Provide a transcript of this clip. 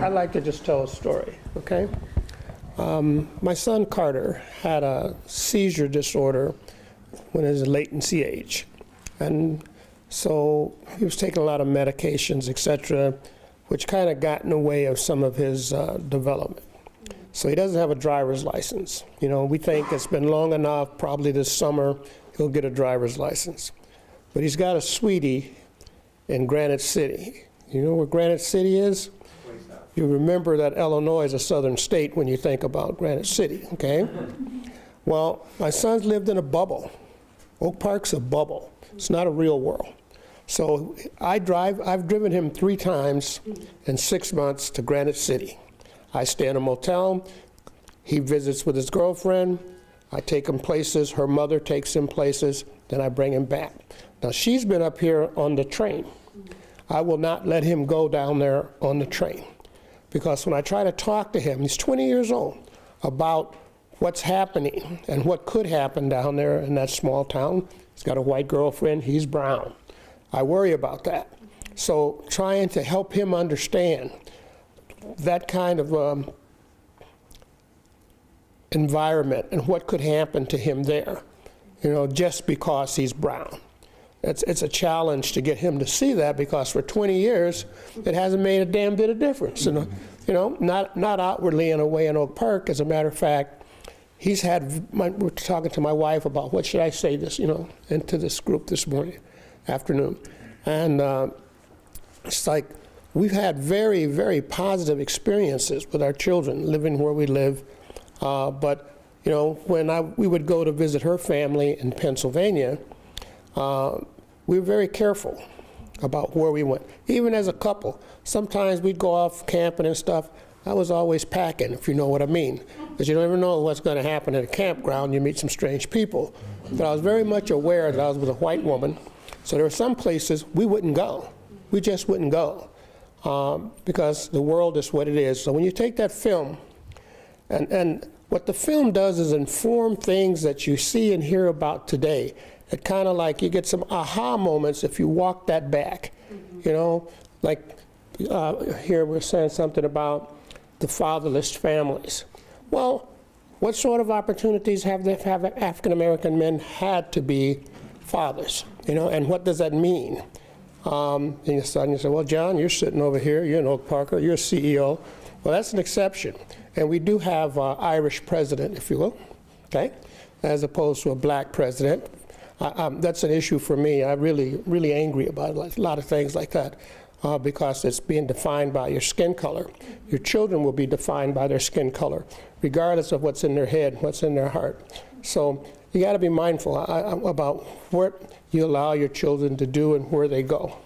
I'd like to just tell a story, okay? My son Carter had a seizure disorder when he was latency age. And so he was taking a lot of medications, et cetera, which kind of got in the way of some of his development. So he doesn't have a driver's license. You know, we think it's been long enough, probably this summer, he'll get a driver's license. But he's got a sweetie in Granite City. You know where Granite City is? You remember that Illinois is a southern state when you think about Granite City, okay? Well, my son's lived in a bubble. Oak Park's a bubble. It's not a real world. So I've driven him 3 times in 6 months to Granite City. I stay in a motel, he visits with his girlfriend, I take him places, her mother takes him places, then I bring him back. Now she's been up here on the train. I will not let him go down there on the train. Because when I try to talk to him, he's 20 years old, about what's happening and what could happen down there in that small town. He's got a white girlfriend, he's brown. I worry about that. So trying to help him understand that kind of environment and what could happen to him there, you know, just because he's brown. It's a challenge to get him to see that, because for 20 years, it hasn't made a damn bit of difference. You know, not outwardly in a way in Oak Park. As a matter of fact, he's had, we're talking to my wife about what should I say this, you know, into this group this afternoon. And it's like, we've had very, very positive experiences with our children living where we live. But, you know, when we would go to visit her family in Pennsylvania, we were very careful about where we went. Even as a couple, sometimes we'd go off camping and stuff. I was always packing, if you know what I mean, because you don't ever know what's going to happen at a campground. You meet some strange people. But I was very much aware that I was with a white woman, so there were some places we wouldn't go. We just wouldn't go, because the world is what it is. So when you take that film, and what the film does is inform things that you see and hear about today. It kind of like you get some aha moments if you walk that back. You know, like here we're saying something about the fatherless families. Well, what sort of opportunities have African American men had to be fathers? You know, and what does that mean? And you say, well, John, you're sitting over here, you're in Oak Park, you're a CEO. Well, that's an exception. And we do have an Irish president, if you will, okay, as opposed to a black president. That's an issue for me. I'm really angry about a lot of things like that, because it's being defined by your skin color. Your children will be defined by their skin color, regardless of what's in their head, what's in their heart. So you got to be mindful about what you allow your children to do and where they go.